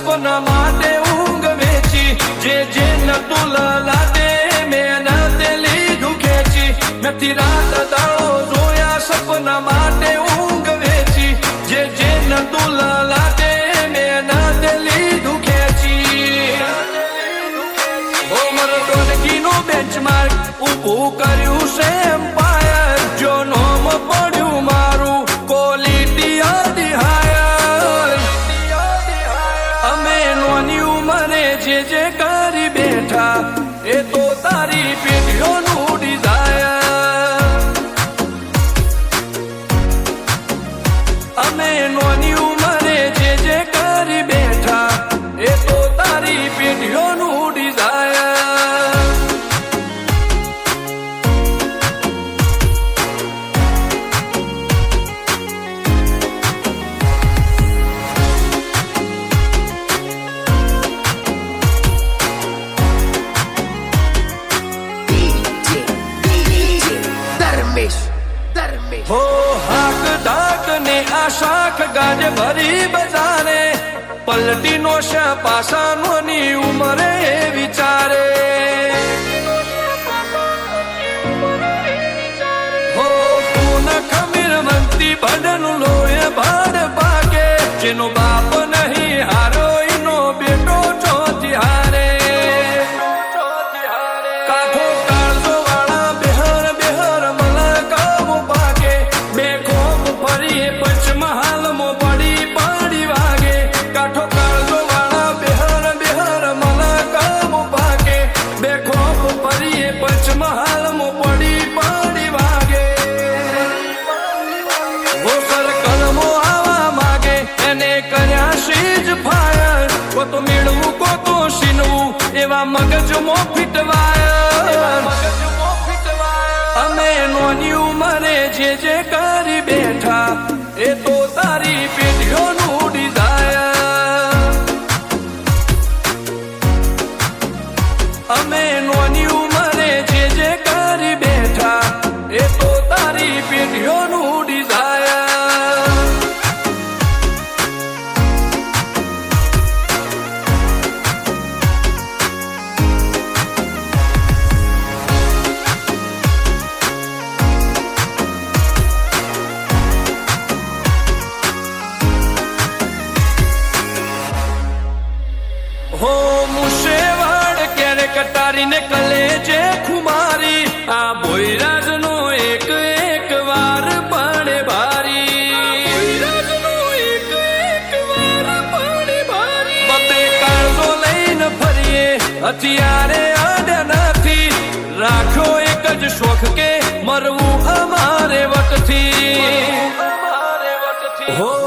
સપના માટે ઊંઘ વેચી જે નતું લાદે મેં તે લીધું ખેંચી નથી રાત દાડો જોયા સપના માટે ઊંઘ વેચી જે નતું લાદે મેં તે લીધું ખેંચી ઓમર ડોલકીનું બેન્ચમાર્ક ઊભું કર્યું છે એમ્પાયર જો નોમ પડ્યું મારું ક્વોલિટી આદિ હાયર અમે નોની ઉંમરે જે કરી બેઠા એ તો તારી પેઢીઓનું ડિઝાયર અમે નોની ઉંમરે જે કરી બેઠા એ તો તારી પેઢીઓનું ડિઝાયર હો હાક ડાક ને આ શાખ ગાજ ભરી બજારે પલટી નો પાસાનો ની ઉમરે વિચારે હો તું ખમીર મંતી ભડનું લોહે ભાડ ભાગે જેનો બાપ નહીં હારો એનો બેટો ચોથી હારે તો મેળવું કોતો શીનવું એવા મગજમાં ફીટવાય અમે નોની ઉંમરે જે કરી બેઠા એ તો તારી પેઢીઓનું ડિઝાયર અમે નોની ઉંમરે જે કરી બેઠા એ તો તારી પેઢીઓનું ડિઝાયર હો મુશેવાડ ક્યારે કટારીને કલેજે ખુમારી આ ભોયરાજ નો એક વાર પાડે ભારી બતે કાળજો લઈને ફરીએ હથિયારે આડ્યા નથી રાખ્યો એક જ શોખ કે મરવું અમારે વટથી હો